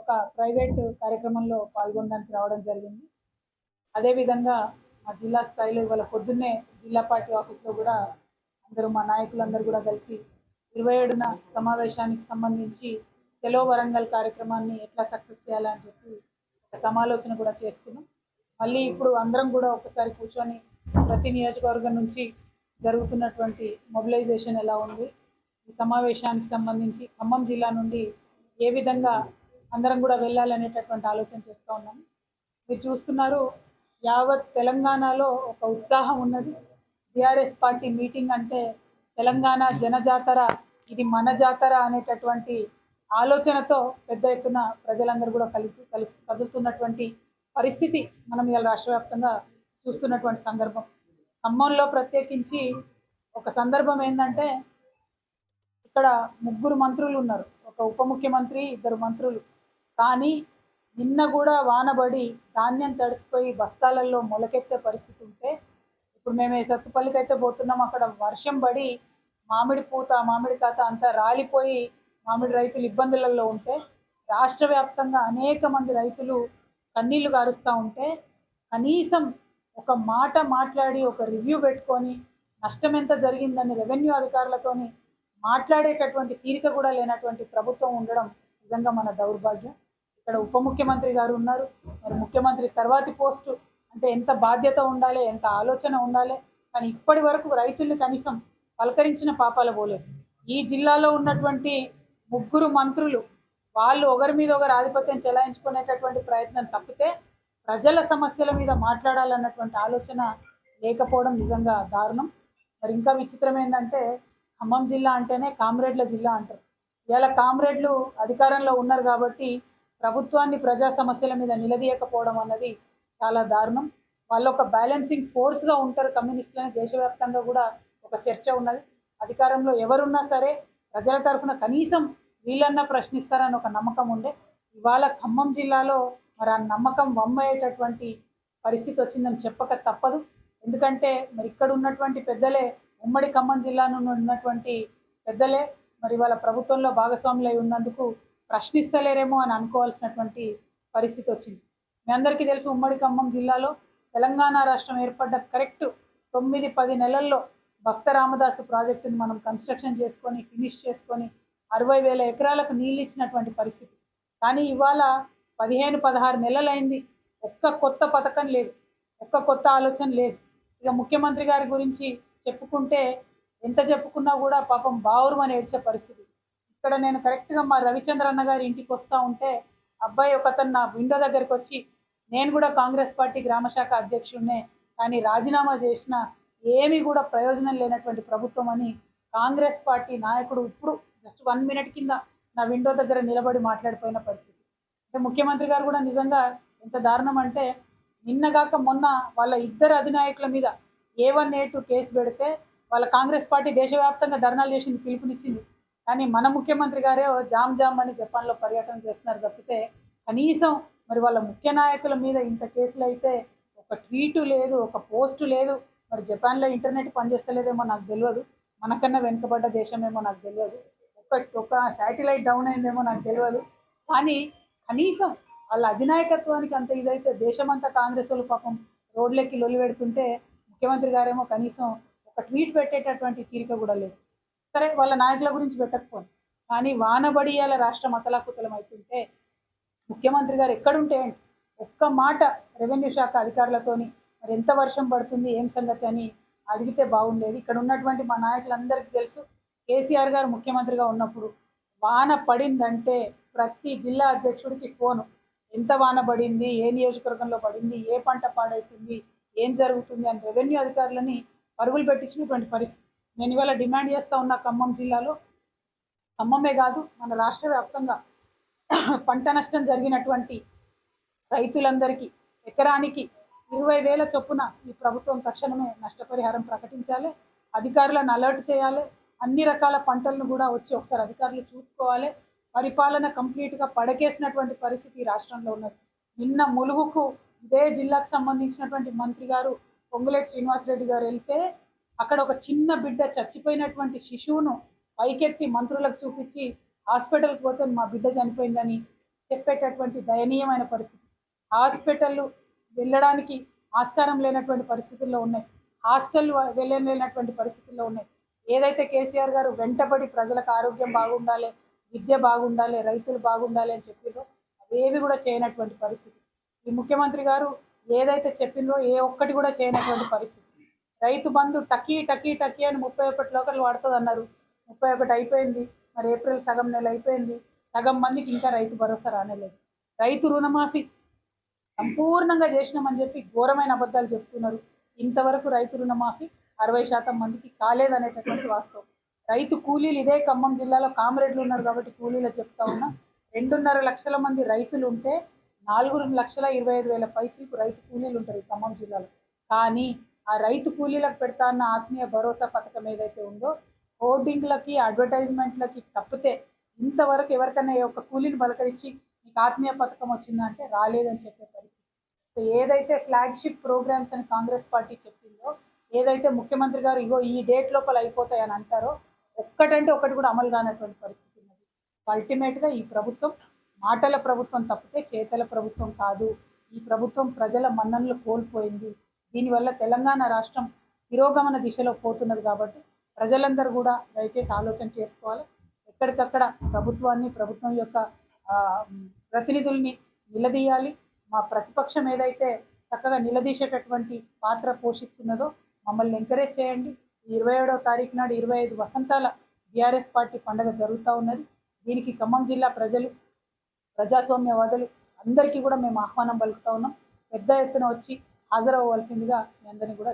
ఒక ప్రైవేట్ కార్యక్రమంలో పాల్గొనడానికి రావడం జరిగింది. అదేవిధంగా మా జిల్లా స్థాయిలో ఇవాళ పొద్దున్నే జిల్లా పార్టీ ఆఫీస్లో కూడా అందరూ మా నాయకులందరూ కూడా కలిసి 27న సమావేశానికి సంబంధించి చెలో వరంగల్ కార్యక్రమాన్ని ఎట్లా సక్సెస్ చేయాలని చెప్పి ఒక సమాలోచన కూడా చేసుకున్నాం. మళ్ళీ ఇప్పుడు అందరం కూడా ఒకసారి కూర్చొని ప్రతి నియోజకవర్గం నుంచి జరుగుతున్నటువంటి మొబిలైజేషన్ ఎలా ఉంది, ఈ సమావేశానికి సంబంధించి ఖమ్మం జిల్లా నుండి ఏ విధంగా అందరం కూడా వెళ్ళాలనేటటువంటి ఆలోచన చేస్తూ ఉన్నాము. మీరు చూస్తున్నారు, యావత్ తెలంగాణలో ఒక ఉత్సాహం ఉన్నది. టీఆర్ఎస్ పార్టీ మీటింగ్ అంటే తెలంగాణ జనజాతర, ఇది మన జాతర అనేటటువంటి ఆలోచనతో పెద్ద ఎత్తున ప్రజలందరూ కూడా కదులుతున్నటువంటి పరిస్థితి మనం ఇవాళ రాష్ట్ర వ్యాప్తంగా చూస్తున్నటువంటి సందర్భం. ఖమ్మంలో ప్రత్యేకించి ఒక సందర్భం ఏంటంటే, ఇక్కడ 3 మంత్రులు ఉన్నారు, ఒక ఉప ముఖ్యమంత్రి, 2 మంత్రులు. కానీ నిన్న కూడా వానబడి ధాన్యం తడిసిపోయి బస్తాలలో మొలకెత్తే పరిస్థితి ఉంటే, ఇప్పుడు మేము సత్తుపల్లికి అయితే పోతున్నాం, అక్కడ వర్షం పడి మామిడి పూత మామిడి కాత అంతా రాలిపోయి మామిడి రైతులు ఇబ్బందులలో ఉంటే, రాష్ట్ర వ్యాప్తంగా అనేక మంది రైతులు కన్నీళ్లు గారుస్తూ ఉంటే, కనీసం ఒక మాట మాట్లాడి ఒక రివ్యూ పెట్టుకొని నష్టం ఎంత జరిగిందని రెవెన్యూ అధికారులతోని మాట్లాడేటటువంటి తీరిక కూడా లేనటువంటి ప్రభుత్వం ఉండడం నిజంగా మన దౌర్భాగ్యం. ఇక్కడ ఉప ముఖ్యమంత్రి గారు ఉన్నారు, మరి ముఖ్యమంత్రి తర్వాతి పోస్టు అంటే ఎంత బాధ్యత ఉండాలి, ఎంత ఆలోచన ఉండాలి. కానీ ఇప్పటి వరకు రైతుల్ని కనీసం పలకరించిన పాపాల పోలేదు. ఈ జిల్లాలో ఉన్నటువంటి 3 మంత్రులు వాళ్ళు ఒకరి మీద ఒకరు ఆధిపత్యం చెలాయించుకునేటటువంటి ప్రయత్నం తప్పితే ప్రజల సమస్యల మీద మాట్లాడాలన్నటువంటి ఆలోచన లేకపోవడం నిజంగా దారుణం. మరి ఇంకా విచిత్రం ఏంటంటే, ఖమ్మం జిల్లా అంటేనే కామ్రేడ్ల జిల్లా అంటారు. ఇవాళ కామ్రేడ్లు అధికారంలో ఉన్నారు కాబట్టి ప్రభుత్వాన్ని ప్రజా సమస్యల మీద నిలదీయకపోవడం అన్నది చాలా దారుణం. వాళ్ళు ఒక బ్యాలెన్సింగ్ ఫోర్స్గా ఉంటారు కమ్యూనిస్టులని దేశవ్యాప్తంగా కూడా ఒక చర్చ ఉన్నది. అధికారంలో ఎవరున్నా సరే ప్రజల తరఫున కనీసం వీళ్ళన్నా ప్రశ్నిస్తారని ఒక నమ్మకం ఉండే. ఇవాళ ఖమ్మం జిల్లాలో మరి ఆ నమ్మకం వమ్మయ్యేటటువంటి పరిస్థితి వచ్చిందని చెప్పక తప్పదు. ఎందుకంటే మరి ఇక్కడ ఉన్నటువంటి పెద్దలే, ఉమ్మడి ఖమ్మం జిల్లా నుండి ఉన్నటువంటి పెద్దలే మరి వాళ్ళ ప్రభుత్వంలో భాగస్వాములై ఉన్నందుకు ప్రశ్నిస్తలేరేమో అని అనుకోవాల్సినటువంటి పరిస్థితి వచ్చింది. మీ అందరికీ తెలుసు, ఉమ్మడి ఖమ్మం జిల్లాలో తెలంగాణ రాష్ట్రం ఏర్పడ్డ కరెక్ట్ 9-10 నెలల్లో భక్త రామదాసు ప్రాజెక్టుని మనం కన్స్ట్రక్షన్ చేసుకొని ఫినిష్ చేసుకొని 60,000 ఎకరాలకు నీళ్ళు ఇచ్చినటువంటి పరిస్థితి. కానీ ఇవాళ 15-16 నెలలైంది, ఒక్క కొత్త పథకం లేదు, ఒక్క కొత్త ఆలోచన లేదు. ఇక ముఖ్యమంత్రి గారి గురించి చెప్పుకుంటే ఎంత చెప్పుకున్నా కూడా పాపం బావురుమని ఏడ్చే పరిస్థితి. ఇక్కడ నేను కరెక్ట్గా మా రవిచంద్ర అన్న గారి ఇంటికి వస్తూ ఉంటే అబ్బాయి ఒకతను నా విండో దగ్గరికి వచ్చి, నేను కూడా కాంగ్రెస్ పార్టీ గ్రామశాఖ అధ్యక్షుడినే, కానీ రాజీనామా చేసిన ఏమీ కూడా ప్రయోజనం లేనటువంటి ప్రభుత్వం అని కాంగ్రెస్ పార్టీ నాయకుడు ఇప్పుడు జస్ట్ 1 మినిట్ కింద నా విండో దగ్గర నిలబడి మాట్లాడిపోయిన పరిస్థితి. అంటే ముఖ్యమంత్రి గారు కూడా నిజంగా ఎంత దారుణం అంటే, నిన్నగాక మొన్న వాళ్ళ 2 అధినాయకుల మీద A1 A2 కేసు పెడితే వాళ్ళ కాంగ్రెస్ పార్టీ దేశవ్యాప్తంగా ధర్నాలు చేసింది, పిలుపునిచ్చింది. కానీ మన ముఖ్యమంత్రి గారే జామ్ జామ్ అని జపాన్లో పర్యటన చేస్తున్నారు తప్పితే కనీసం మరి వాళ్ళ ముఖ్య నాయకుల మీద ఇంత కేసులు అయితే ఒక ట్వీటు లేదు, ఒక పోస్టు లేదు. మరి జపాన్లో ఇంటర్నెట్ పనిచేస్తలేదేమో నాకు తెలియదు, మనకన్నా వెనుకబడ్డ దేశమేమో నాకు తెలియదు, ఒక శాటిలైట్ డౌన్ అయిందేమో నాకు తెలియదు. కానీ కనీసం వాళ్ళ అధినాయకత్వానికి అంత ఇదైతే దేశమంతా కాంగ్రెస్ వాళ్ళు పాపం రోడ్లెక్కి లొల్లి పెడుతుంటే ముఖ్యమంత్రి గారేమో కనీసం ఒక ట్వీట్ పెట్టేటటువంటి తీరిక కూడా లేదు. సరే, వాళ్ళ నాయకుల గురించి పెట్టకపోను, కానీ వానబడియాల రాష్ట్రం అతలాకుతలం అవుతుంటే ముఖ్యమంత్రి గారు ఎక్కడుంటే ఒక్క మాట రెవెన్యూ శాఖ అధికారులతోని మరి ఎంత వర్షం పడుతుంది ఏం సంగతి అని అడిగితే బాగుండేది. ఇక్కడ ఉన్నటువంటి మా నాయకులందరికీ తెలుసు, కేసీఆర్ గారు ముఖ్యమంత్రిగా ఉన్నప్పుడు వాన పడిందంటే ప్రతి జిల్లా అధ్యక్షుడికి ఫోను, ఎంత వాన పడింది, ఏ నియోజకవర్గంలో పడింది, ఏ పంట పాడవుతుంది, ఏం జరుగుతుంది అని రెవెన్యూ అధికారులని పరుగులు పెట్టించినటువంటి పరిస్థితి. నేను ఇవాళ డిమాండ్ చేస్తూ ఉన్న ఖమ్మం జిల్లాలో, ఖమ్మమే కాదు మన రాష్ట్ర వ్యాప్తంగా పంట నష్టం జరిగినటువంటి రైతులందరికీ ఎకరానికి 20,000 చొప్పున ఈ ప్రభుత్వం తక్షణమే నష్టపరిహారం ప్రకటించాలి, అధికారులను అలర్ట్ చేయాలి, అన్ని రకాల పంటలను కూడా వచ్చి ఒకసారి అధికారులు చూసుకోవాలి. పరిపాలన కంప్లీట్గా పడకేసినటువంటి పరిస్థితి రాష్ట్రంలో ఉన్నది. నిన్న ములుగుకు ఇదే జిల్లాకు సంబంధించినటువంటి మంత్రి గారు పొంగులేటి శ్రీనివాసరెడ్డి గారు వెళ్తే అక్కడ ఒక చిన్న బిడ్డ చచ్చిపోయినటువంటి శిశువును పైకెత్తి మంత్రులకు చూపించి హాస్పిటల్కి పోతే మా బిడ్డ చనిపోయిందని చెప్పేటటువంటి దయనీయమైన పరిస్థితి. హాస్పిటల్ వెళ్ళడానికి ఆస్కారం లేనటువంటి పరిస్థితుల్లో ఉన్నాయి. హాస్టల్ వెళ్ళలేనటువంటి పరిస్థితుల్లో ఉన్నాయి. ఏదైతే కేసీఆర్ గారు వెంటబడి ప్రజలకు ఆరోగ్యం బాగుండాలి, విద్య బాగుండాలి, రైతులు బాగుండాలి అని చెప్పిందో అవేవి కూడా చేయనటువంటి పరిస్థితి. ఈ ముఖ్యమంత్రి గారు ఏదైతే చెప్పిందో ఏ ఒక్కటి కూడా చేయనటువంటి పరిస్థితి. రైతు బంధు టకీ టకీ టకీ అని 31 లోకలు వాడుతుంది అన్నారు. 31 అయిపోయింది. మరి ఏప్రిల్ సగం నెల అయిపోయింది. సగం మందికి ఇంకా రైతు భరోసా రానేలేదు. రైతు రుణమాఫీ సంపూర్ణంగా చేసినామని చెప్పి ఘోరమైన అబద్ధాలు చెప్తున్నారు. ఇంతవరకు రైతు రుణమాఫీ 60% మందికి కాలేదనేటటువంటి వాస్తవం. రైతు కూలీలు ఇదే ఖమ్మం జిల్లాలో కామ్రేడ్లు ఉన్నారు కాబట్టి కూలీలు చెప్తా ఉన్నా. 2.5 లక్షల మంది రైతులు ఉంటే 4,25,000 పైసలకు రైతు కూలీలు ఉంటారు ఈ ఖమ్మం జిల్లాలో. కానీ ఆ రైతు కూలీలకు పెడతా అన్న ఆత్మీయ భరోసా పథకం ఏదైతే ఉందో హోర్డింగ్లకి అడ్వర్టైజ్మెంట్లకి తప్పితే ఇంతవరకు ఎవరికైనా ఒక కూలీని బలకరించి మీకు ఆత్మీయ పథకం వచ్చిందంటే రాలేదని చెప్పే పరిస్థితి. ఏదైతే ఫ్లాగ్షిప్ ప్రోగ్రామ్స్ అని కాంగ్రెస్ పార్టీ చెప్పిందో, ఏదైతే ముఖ్యమంత్రి గారు ఇగో ఈ డేట్ లోపల అయిపోతాయని అంటారో ఒక్కటంటే ఒకటి కూడా అమలు కానటువంటి పరిస్థితి ఉన్నది. అల్టిమేట్గా ఈ ప్రభుత్వం మాటల ప్రభుత్వం తప్పితే చేతల ప్రభుత్వం కాదు. ఈ ప్రభుత్వం ప్రజల మన్ననలు కోల్పోయింది. దీనివల్ల తెలంగాణ రాష్ట్రం తిరోగమన దిశలో పోతున్నది. కాబట్టి ప్రజలందరూ కూడా దయచేసి ఆలోచన చేసుకోవాలి. ఎక్కడికక్కడ ప్రభుత్వాన్ని, ప్రభుత్వం యొక్క ప్రతినిధుల్ని నిలదీయాలి. మా ప్రతిపక్షం ఏదైతే చక్కగా నిలదీసేటటువంటి పాత్ర పోషిస్తున్నదో మమ్మల్ని ఎంకరేజ్ చేయండి. 27వ తారీఖు నాడు 25 వసంతాల బీఆర్ఎస్ పార్టీ పండుగ జరుగుతూ ఉన్నది. దీనికి ఖమ్మం జిల్లా ప్రజలు, ప్రజాస్వామ్యవాదులు అందరికీ కూడా మేము ఆహ్వానం పలుకుతా ఉన్నాం. పెద్ద ఎత్తున వచ్చి హాజరవ్వవలసిందిగా మీ అందరినీ కూడా